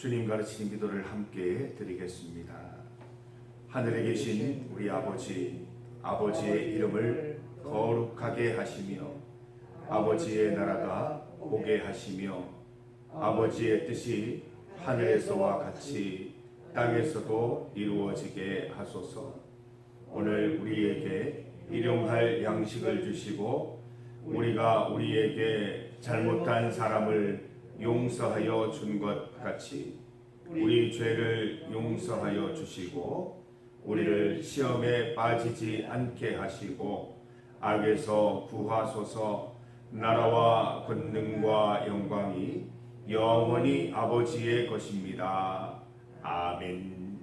주님 가르치는 기도를 함께 드리겠습니다. 하늘에 계신 우리 아버지, 아버지의 이름을 거룩하게 하시며 아버지의 나라가 오게 하시며 아버지의 뜻이 하늘에서와 같이 땅에서도 이루어지게 하소서. 오늘 우리에게 일용할 양식을 주시고 우리가 우리에게 잘못한 사람을 용서하여 준 것 같이 우리 죄를 용서하여 주시고 우리를 시험에 빠지지 않게 하시고 악에서 구하소서. 나라와 권능과 영광이 영원히 아버지의 것입니다. 아멘.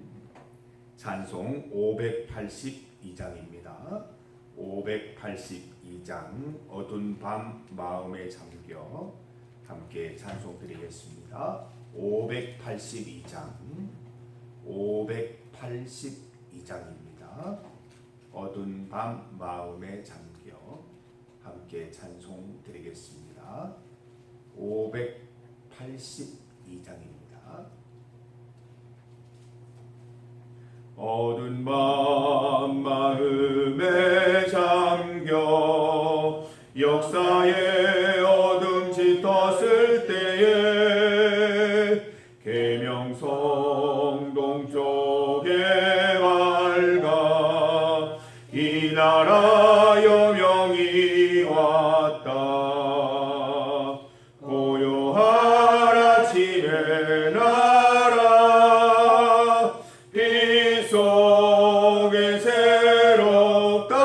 찬송 582장입니다. 582장 어두운 밤 마음에 잠겨 함께 찬송 드리겠습니다. 582장 582장입니다. 어두운 밤 마음에 잠겨 함께 찬송 드리겠습니다. 582장입니다. 어두운 밤 마음에 잠겨 역사의 어둠 짙었을 때에 계명성 동쪽에 밝아 이 나라 여명이 왔다. 고요한 아침의 나라 빛 속에 새롭다.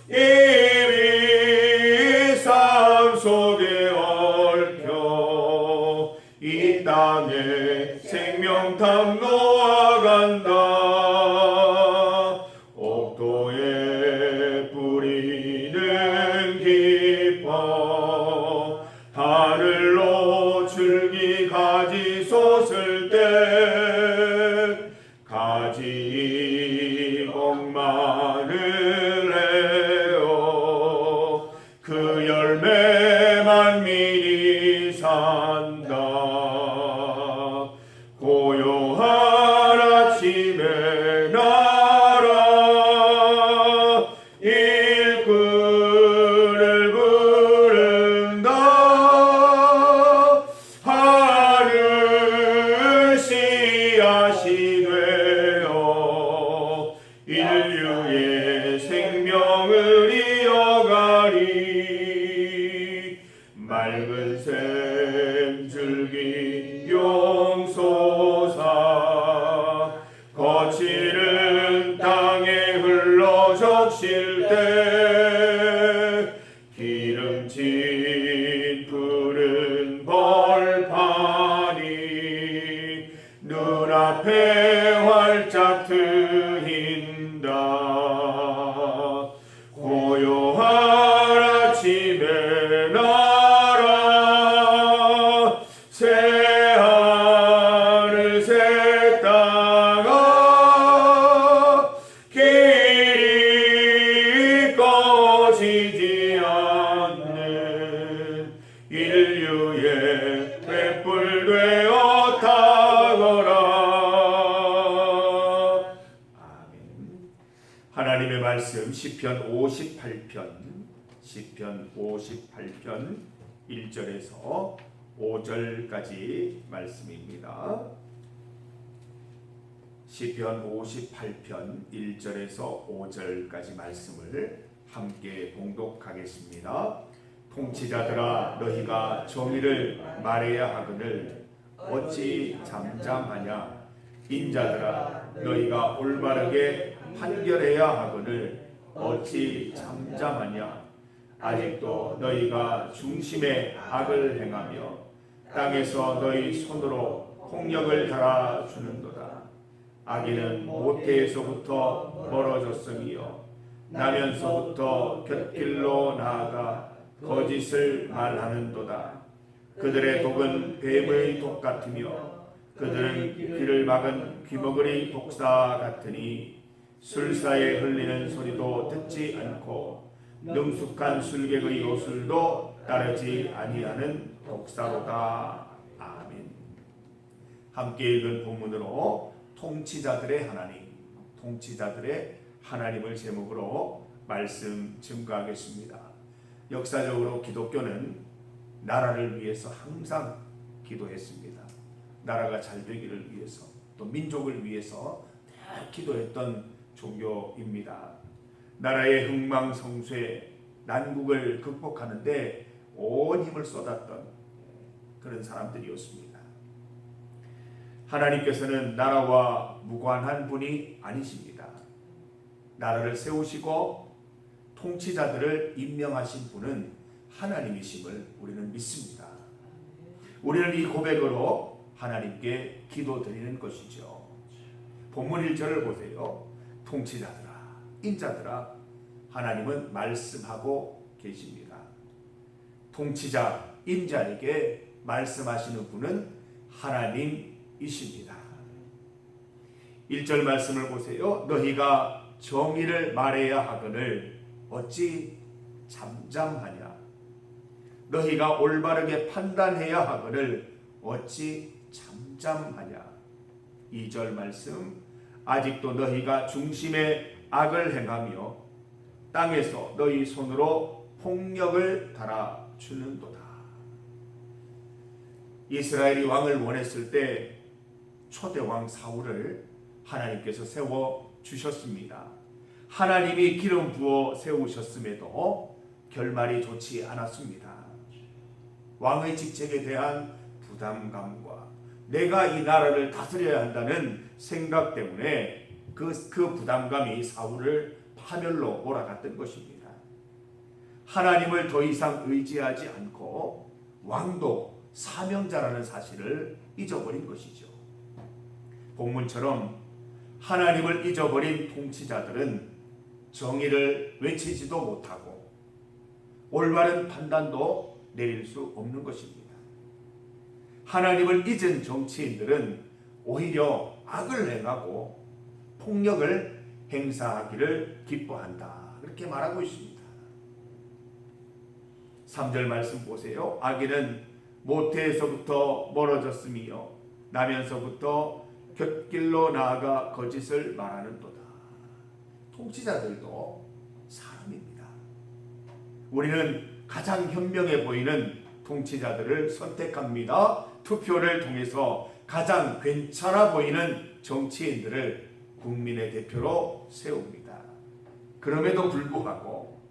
이미 삶 속에 얽혀 이 땅에 생명탐 놓아간다. 옥토에 뿌리는 기뻐 하늘로 줄기 가지 솟을 때 가지 복만을 해요. 그 열매 만민이 산다. 고요한 아침의 나라 일꾼을 부른다. 하늘 씨앗이 되어 인류의 생명을 이어가리. 맑은 샘줄기 용솟아 거칠은 땅에 흘러 적실 때 기름진 푸른 벌판이 눈앞에 활짝 트인다. 고요한 아침의 나라 새하늘 새 땅아 길이 꺼지지 않는 인류의 횃불 되어 타거라. 아멘. 하나님의 말씀 시편 58편 1절에서 5절까지 말씀입니다. 시편 58편 1절에서 5절까지 말씀을 함께 봉독하겠습니다. 통치자들아 너희가 정의를 말해야 하거늘 어찌 잠잠하냐. 인자들아 너희가 올바르게 판결해야 하거늘 어찌 잠잠하냐. 아직도 너희가 중심에 악을 행하며 땅에서 너희 손으로 폭력을 달아주는도다. 악인은 모태에서부터 멀어졌으며 나면서부터 곁길로 나아가 거짓을 말하는도다. 그들의 독은 뱀의 독 같으며 그들은 길을 막은 귀머거리 독사 같으니 술사에 흘리는 소리도 듣지 않고 능숙한 술객의 요술도 따르지 아니하는 독사로다. 아멘. 함께 읽은 본문으로 통치자들의 하나님을 제목으로 말씀 증거하겠습니다. 역사적으로 기독교는 나라를 위해서 항상 기도했습니다. 나라가 잘 되기를 위해서, 또 민족을 위해서 늘 기도했던 종교입니다. 나라의 흥망성쇠, 난국을 극복하는데 온 힘을 쏟았던 그런 사람들이었습니다. 하나님께서는 나라와 무관한 분이 아니십니다. 나라를 세우시고 통치자들을 임명하신 분은 하나님이심을 우리는 믿습니다. 우리는 이 고백으로 하나님께 기도드리는 것이죠. 본문 1절을 보세요. 통치자들아, 인자들아, 하나님은 말씀하고 계십니다. 통치자, 인자에게 말씀하시는 분은 하나님이십니다. 1절 말씀을 보세요. 너희가 정의를 말해야 하거늘 어찌 잠잠하냐? 너희가 올바르게 판단해야 하거늘 어찌 잠잠하냐? 2절 말씀, 아직도 너희가 중심에 악을 행하며 땅에서 너희 손으로 폭력을 달아주는도다. 이스라엘이 왕을 원했을 때 초대왕 사울을 하나님께서 세워주셨습니다. 하나님이 기름 부어 세우셨음에도 결말이 좋지 않았습니다. 왕의 직책에 대한 부담감과 내가 이 나라를 다스려야 한다는 생각 때문에 그 부담감이 사울을 파멸로 몰아갔던 것입니다. 하나님을 더 이상 의지하지 않고 왕도 사명자라는 사실을 잊어버린 것이죠. 본문처럼 하나님을 잊어버린 통치자들은 정의를 외치지도 못하고 올바른 판단도 내릴 수 없는 것입니다. 하나님을 잊은 정치인들은 오히려 악을 행하고 폭력을 행사하기를 기뻐한다. 그렇게 말하고 있습니다. 3절 말씀 보세요. 악인은 모태에서부터 멀어졌으며 나면서부터 곁길로 나아가 거짓을 말하는도다. 통치자들도 사람입니다. 우리는 가장 현명해 보이는 통치자들을 선택합니다. 투표를 통해서 가장 괜찮아 보이는 정치인들을 국민의 대표로 세웁니다. 그럼에도 불구하고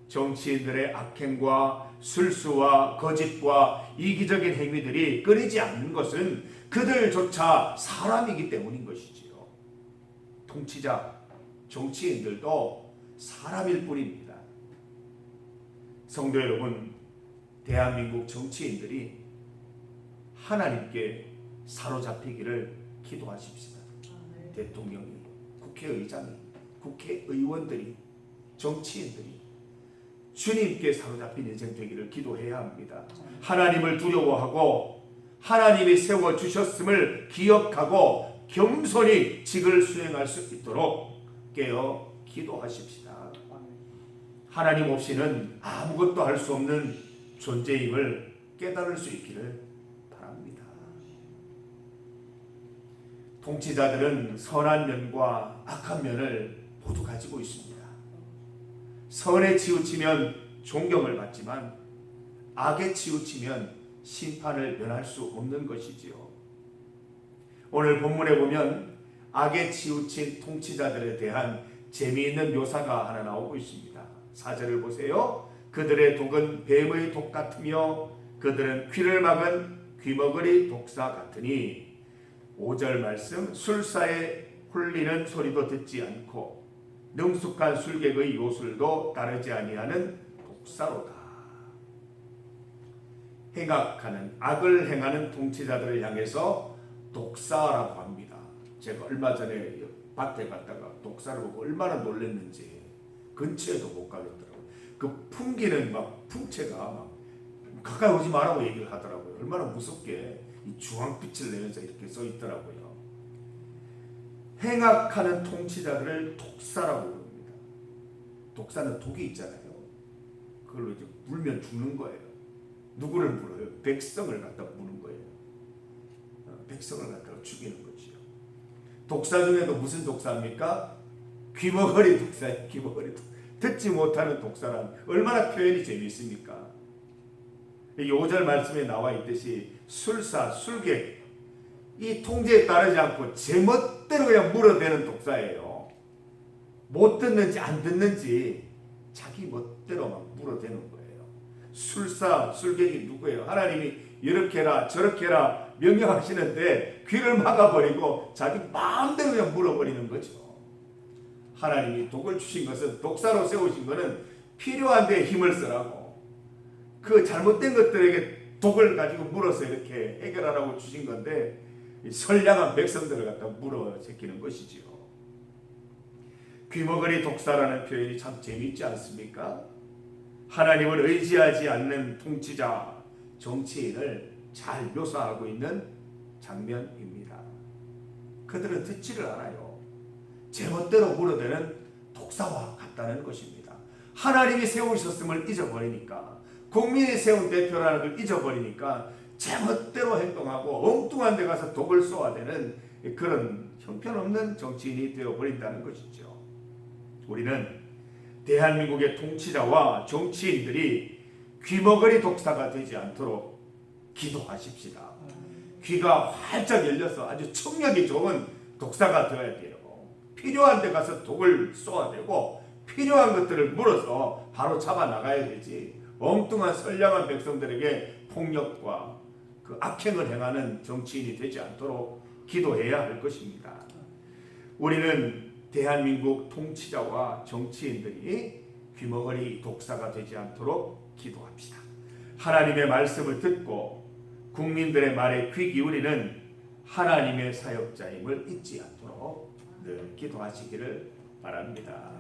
정치인들의 악행과 술수와 거짓과 이기적인 행위들이 끊이지 않는 것은 그들조차 사람이기 때문인 것이지요. 통치자, 정치인들도 사람일 뿐입니다. 성도 여러분, 대한민국 정치인들이 하나님께 사로잡히기를 기도하십시다. 대통령이, 국회의장이, 국회의원들이, 정치인들이 주님께 사로잡힌 인생 되기를 기도해야 합니다. 하나님을 두려워하고 하나님이 세워주셨음을 기억하고 겸손히 직을 수행할 수 있도록 깨어 기도하십시다. 하나님 없이는 아무것도 할 수 없는 존재임을 깨달을 수 있기를 바랍니다. 통치자들은 선한 면과 악한 면을 모두 가지고 있습니다. 선에 치우치면 존경을 받지만 악에 치우치면 심판을 면할 수 없는 것이지요. 오늘 본문에 보면 악에 치우친 통치자들에 대한 재미있는 묘사가 하나 나오고 있습니다. 4절을 보세요. 그들의 독은 뱀의 독 같으며 그들은 귀를 막은 귀머거리 독사 같으니 5절 말씀, 술사의 홀리는 소리도 듣지 않고 능숙한 술객의 요술도 따르지 아니하는 독사로다. 행악하는 악을 행하는 통치자들을 향해서 독사라고 합니다. 제가 얼마 전에 밭에 갔다가 독사를 보고 얼마나 놀랐는지 근처에도 못 가겠더라고요. 그 풍기는 막 풍채가 막 가까이 오지 말라고 얘기를 하더라고요. 얼마나 무섭게 이 주황빛을 내면서 이렇게 써 있더라고요. 행악하는 통치자들을 독사라고 부릅니다. 독사는 독이 있잖아요. 그걸로 이제 물면 죽는 거예요. 누구를 물어요? 백성을 갖다 무는 거예요. 백성을 갖다가 죽이는 거지요. 독사 중에도 무슨 독사입니까? 귀머거리 독사예요. 귀머거리 독사. 듣지 못하는 독사란 얼마나 표현이 재미있습니까? 5절 말씀에 나와 있듯이 술사, 술객, 이 통제에 따르지 않고 제멋대로 그냥 물어대는 독사예요. 못 듣는지 안 듣는지 자기 멋대로만 물어대는 거예요. 술사, 술객이 누구예요? 하나님이 이렇게 해라 저렇게 해라 명령하시는데 귀를 막아버리고 자기 마음대로 그냥 물어버리는 거죠. 하나님이 독을 주신 것은, 독사로 세우신 것은 필요한 데에 힘을 쓰라고, 그 잘못된 것들에게 독을 가지고 물어서 이렇게 해결하라고 주신 건데 선량한 백성들을 갖다 물어 제끼는 것이지요. 귀머거리 독사라는 표현이 참 재미있지 않습니까? 하나님을 의지하지 않는 통치자, 정치인을 잘 묘사하고 있는 장면입니다. 그들은 듣지를 않아요. 제멋대로 물어대는 독사와 같다는 것입니다. 하나님이 세우셨음을 잊어버리니까, 국민이 세운 대표라는 걸 잊어버리니까 제멋대로 행동하고 엉뚱한 데 가서 독을 쏘아대는 그런 형편없는 정치인이 되어버린다는 것이죠. 우리는 대한민국의 통치자와 정치인들이 귀머거리 독사가 되지 않도록 기도하십시다. 귀가 활짝 열려서 아주 청력이 좋은 독사가 되어야 돼요. 필요한 데 가서 독을 쏘아대고 필요한 것들을 물어서 바로 잡아 나가야 되지, 엉뚱한 선량한 백성들에게 폭력과 그 악행을 행하는 정치인이 되지 않도록 기도해야 할 것입니다. 우리는 대한민국 통치자와 정치인들이 귀머거리 독사가 되지 않도록 기도합시다. 하나님의 말씀을 듣고 국민들의 말에 귀 기울이는 하나님의 사역자임을 잊지 않도록 늘 기도하시기를 바랍니다.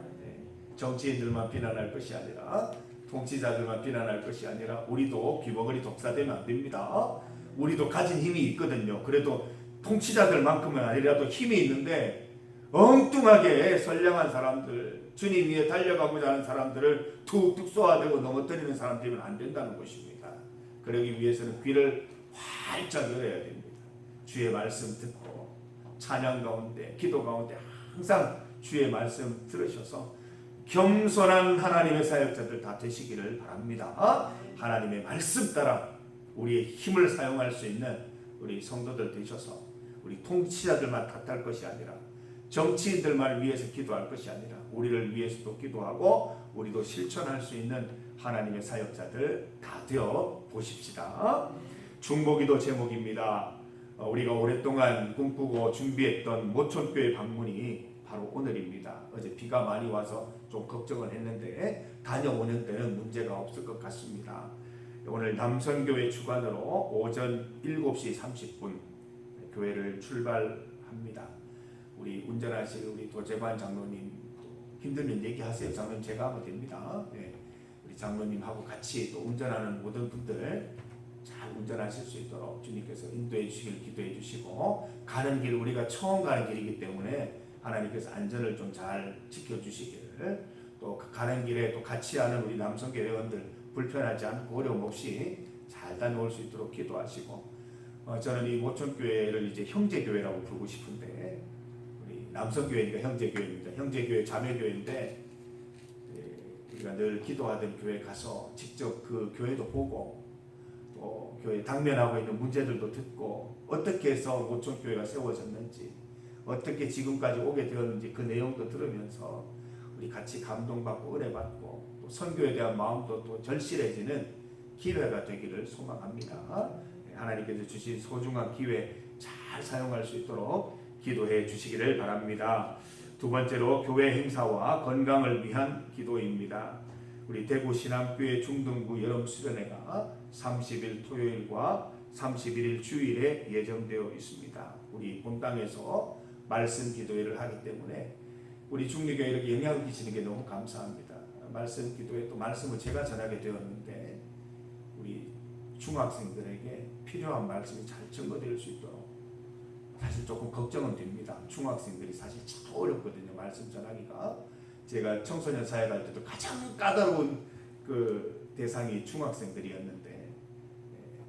정치인들만 비난할 것이 아니라, 통치자들만 비난할 것이 아니라 우리도 귀머거리 독사되면 안 됩니다. 우리도 가진 힘이 있거든요. 그래도 통치자들만큼은 아니라도 힘이 있는데 엉뚱하게 선량한 사람들, 주님 위에 달려가고자 하는 사람들을 툭툭 쏘아대고 넘어뜨리는 사람들이면 안 된다는 것입니다. 그러기 위해서는 귀를 활짝 열어야 됩니다. 주의 말씀 듣고 찬양 가운데, 기도 가운데 항상 주의 말씀 들으셔서 겸손한 하나님의 사역자들 다 되시기를 바랍니다. 하나님의 말씀 따라 우리의 힘을 사용할 수 있는 우리 성도들 되셔서 우리 통치자들만 탓할 것이 아니라, 정치인들만 위해서 기도할 것이 아니라 우리를 위해서도 기도하고 우리도 실천할 수 있는 하나님의 사역자들 다 되어 보십시다. 중보기도 제목입니다. 우리가 오랫동안 꿈꾸고 준비했던 모촌교회 방문이 바로 오늘입니다. 어제 비가 많이 와서 좀 걱정을 했는데 다녀오는 데는 문제가 없을 것 같습니다. 오늘 남선교회 주관으로 오전 7시 30분 교회를 출발합니다. 우리 운전하실 우리 도재관 장로님, 힘들면 얘기하세요. 장로님 제가 하면 됩니다. 네. 우리 장로님하고 같이 또 운전하는 모든 분들 잘 운전하실 수 있도록 주님께서 인도해 주시길 기도해 주시고, 가는 길, 우리가 처음 가는 길이기 때문에 하나님께서 안전을 좀 잘 지켜주시기를, 또 가는 길에 또 같이 하는 우리 남성교회 회원들 불편하지 않고 어려움 없이 잘 다녀올 수 있도록 기도하시고, 저는 이 모촌교회를 이제 형제교회라고 부르고 싶은데, 우리 남성교회니까 형제교회입니다. 형제교회 자매교회인데, 우리가 늘 기도하던 교회 가서 직접 그 교회도 보고 또 교회 당면하고 있는 문제들도 듣고, 어떻게 해서 모촌교회가 세워졌는지, 어떻게 지금까지 오게 되었는지 그 내용도 들으면서 우리 같이 감동받고 은혜받고 또 선교에 대한 마음도 또 절실해지는 기회가 되기를 소망합니다. 하나님께서 주신 소중한 기회 잘 사용할 수 있도록 기도해 주시기를 바랍니다. 두 번째로 교회 행사와 건강을 위한 기도입니다. 우리 대구신앙교회 중등부 여름수련회가 30일 토요일과 31일 주일에 예정되어 있습니다. 우리 본당에서 말씀 기도회를 하기 때문에 우리 중리교회 이렇게 영향을 끼치는 게 너무 감사합니다. 말씀 기도회 또 말씀을 제가 전하게 되었는데 우리 중학생들에게 필요한 말씀이 잘 전거될 수 있도록 사실 조금 걱정은 됩니다. 중학생들이 사실 참 어렵거든요. 말씀 전하기가. 제가 청소년 사회 갈 때도 가장 까다로운 그 대상이 중학생들이었는데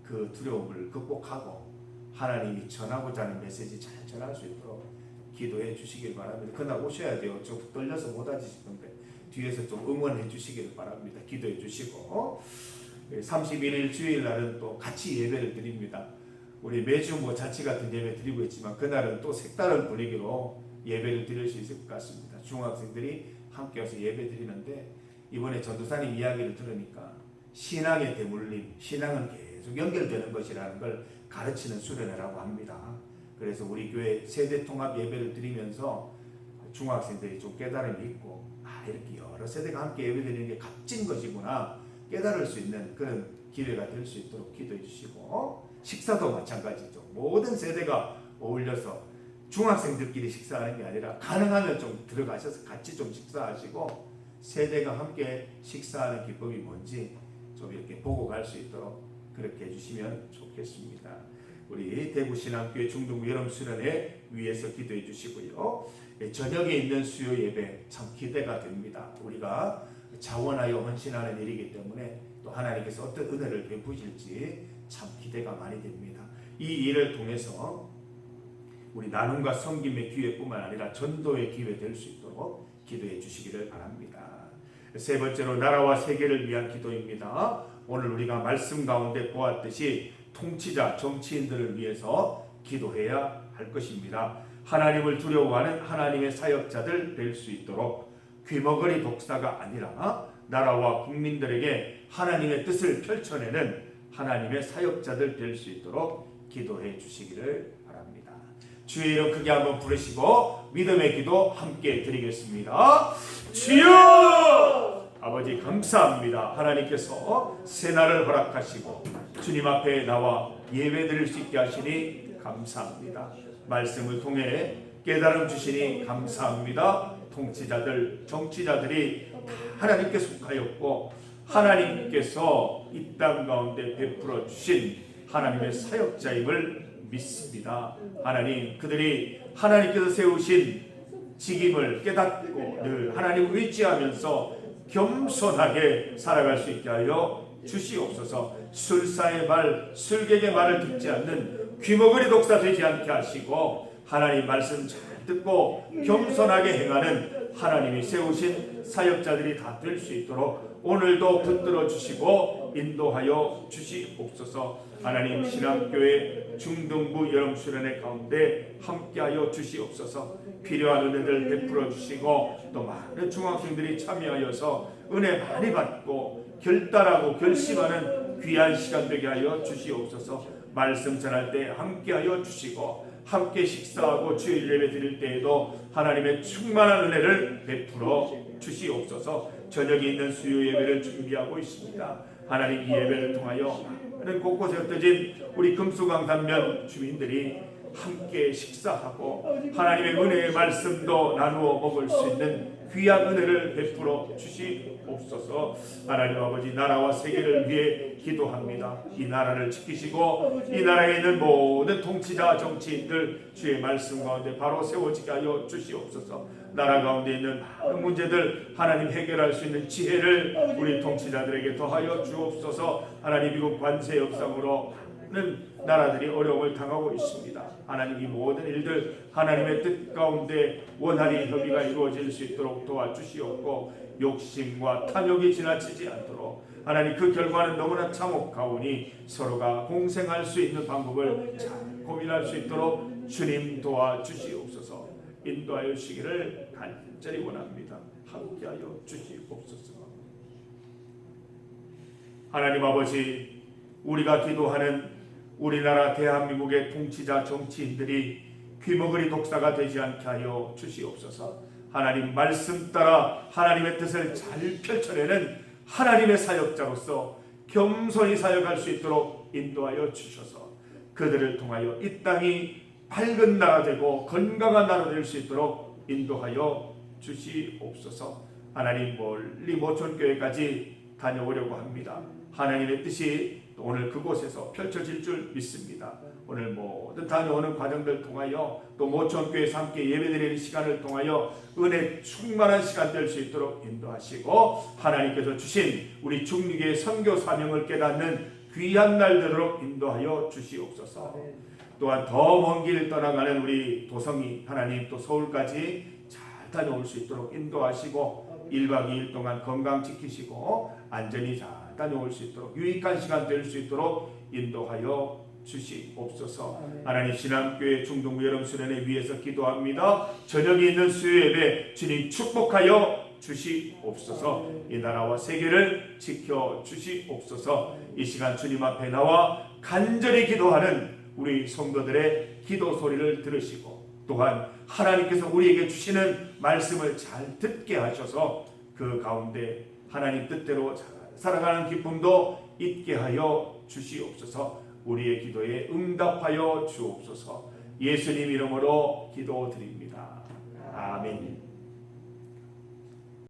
그 두려움을 극복하고 하나님이 전하고자 하는 메시지 잘 전할 수 있도록 기도해 주시길 바랍니다. 그날 오셔야 돼요. 좀 떨려서 못 앉으시던데 뒤에서 좀 응원해 주시길 바랍니다. 기도해 주시고 31일 주일날은 또 같이 예배를 드립니다. 우리 매주 뭐 잔치 같은 예배 드리고 있지만 그날은 또 색다른 분위기로 예배를 드릴 수 있을 것 같습니다. 중학생들이 함께 와서 예배 드리는데 이번에 전도사님 이야기를 들으니까 신앙의 대물림, 신앙은 계속 연결되는 것이라는 걸 가르치는 수련회라고 합니다. 그래서 우리 교회 세대 통합 예배를 드리면서 중학생들이 좀 깨달음이 있고 이렇게 여러 세대가 함께 예배 드리는 게 값진 것이구나 깨달을 수 있는 그런 기회가 될 수 있도록 기도해 주시고 식사도 마찬가지죠. 모든 세대가 어울려서 중학생들끼리 식사하는 게 아니라 가능하면 좀 들어가셔서 같이 좀 식사하시고 세대가 함께 식사하는 기법이 뭔지 좀 이렇게 보고 갈 수 있도록 그렇게 해주시면 좋겠습니다. 우리 대구신앙교회 중등부 여름 수련회 위에서 기도해 주시고요. 저녁에 있는 수요 예배 참 기대가 됩니다. 우리가 자원하여 헌신하는 일이기 때문에 또 하나님께서 어떤 은혜를 베푸실지 참 기대가 많이 됩니다. 이 일을 통해서 우리 나눔과 섬김의 기회뿐만 아니라 전도의 기회 될 수 있도록 기도해 주시기를 바랍니다. 세 번째로 나라와 세계를 위한 기도입니다. 오늘 우리가 말씀 가운데 보았듯이 통치자, 정치인들을 위해서 기도해야 할 것입니다. 하나님을 두려워하는 하나님의 사역자들 될 수 있도록 귀머거리 독사가 아니라 나라와 국민들에게 하나님의 뜻을 펼쳐내는 하나님의 사역자들 될 수 있도록 기도해 주시기를 바랍니다. 주의 이름 크게 한번 부르시고 믿음의 기도 함께 드리겠습니다. 주여! 아버지 감사합니다. 하나님께서 새날을 허락하시고 주님 앞에 나와 예배드릴 수 있게 하시니 감사합니다. 말씀을 통해 깨달음 주시니 감사합니다. 통치자들, 정치자들이 하나님께 속하였고 하나님께서 이 땅 가운데 베풀어 주신 하나님의 사역자임을 믿습니다. 하나님, 그들이 하나님께서 세우신 직임을 깨닫고 늘 하나님을 의지하면서 겸손하게 살아갈 수 있게 하여 주시옵소서. 술사의 말, 술객의 말을 듣지 않는 귀머거리 독사 되지 않게 하시고 하나님 말씀 잘 듣고 겸손하게 행하는 하나님이 세우신 사역자들이 다 될 수 있도록 오늘도 붙들어 주시고 인도하여 주시옵소서. 하나님 신앙교회 중등부 여름수련회 가운데 함께하여 주시옵소서. 필요한 은혜를 베풀어 주시고 또 많은 중학생들이 참여하여서 은혜 많이 받고 결단하고 결심하는 귀한 시간 되게 하여 주시옵소서. 말씀 전할 때 함께하여 주시고 함께 식사하고 주일 예배 드릴 때에도 하나님의 충만한 은혜를 베풀어 주시옵소서. 저녁에 있는 수요 예배를 준비하고 있습니다. 하나님 이 예배를 통하여 많은 곳곳에 흩어진 우리 금수강단면 주민들이 함께 식사하고 하나님의 은혜의 말씀도 나누어 먹을 수 있는 귀한 은혜를 베풀어 주시옵소서. 하나님 아버지 나라와 세계를 위해 기도합니다. 이 나라를 지키시고 이 나라에 있는 모든 통치자 정치인들 주의 말씀 가운데 바로 세워지게 하여 주시옵소서. 나라 가운데 있는 많은 문제들 하나님 해결할 수 있는 지혜를 우리 통치자들에게 더하여 주옵소서. 하나님 미국 관세 협상으로 많은 나라들이 어려움을 당하고 있습니다. 하나님 이 모든 일들 하나님의 뜻 가운데 원활히 협의가 이루어질 수 있도록 도와주시옵고 욕심과 탐욕이 지나치지 않도록 하나님 그 결과는 너무나 참혹하오니 서로가 공생할 수 있는 방법을 잘 고민할 수 있도록 주님 도와주시옵소서. 인도하여 주시기를 간절히 원합니다. 함께하여 주시옵소서. 하나님 아버지 우리가 기도하는 우리나라 대한민국의 통치자 정치인들이 귀머거리 독사가 되지 않게 하여 주시옵소서. 하나님 말씀 따라 하나님의 뜻을 잘 펼쳐내는 하나님의 사역자로서 겸손히 사역할 수 있도록 인도하여 주셔서 그들을 통하여 이 땅이 밝은 나라 되고 건강한 나라 될 수 있도록 인도하여 주시옵소서. 하나님 멀리 모천교회까지 다녀오려고 합니다. 하나님의 뜻이 오늘 그곳에서 펼쳐질 줄 믿습니다. 오늘 모든 다녀오는 과정들 통하여 또 모천교회에서 함께 예배드리는 시간을 통하여 은혜 충만한 시간 될 수 있도록 인도하시고 하나님께서 주신 우리 중립의 선교 사명을 깨닫는 귀한 날 되도록 인도하여 주시옵소서. 또한 더 먼 길 떠나가는 우리 도성이 하나님 또 서울까지 잘 다녀올 수 있도록 인도하시고 1박 2일 동안 건강 지키시고 안전히 잘 다녀올 수 있도록 유익한 시간 될 수 있도록 인도하여 주시옵소서. 하나님 신앙교회 중동부 여름 수련회 위해서 기도합니다. 저녁에 있는 수요 예배 주님 축복하여 주시옵소서. 이 나라와 세계를 지켜 주시옵소서. 이 시간 주님 앞에 나와 간절히 기도하는 우리 성도들의 기도 소리를 들으시고 또한 하나님께서 우리에게 주시는 말씀을 잘 듣게 하셔서 그 가운데 하나님 뜻대로 살아가는 기쁨도 있게 하여 주시옵소서. 우리의 기도에 응답하여 주옵소서. 예수님 이름으로 기도드립니다. 아멘.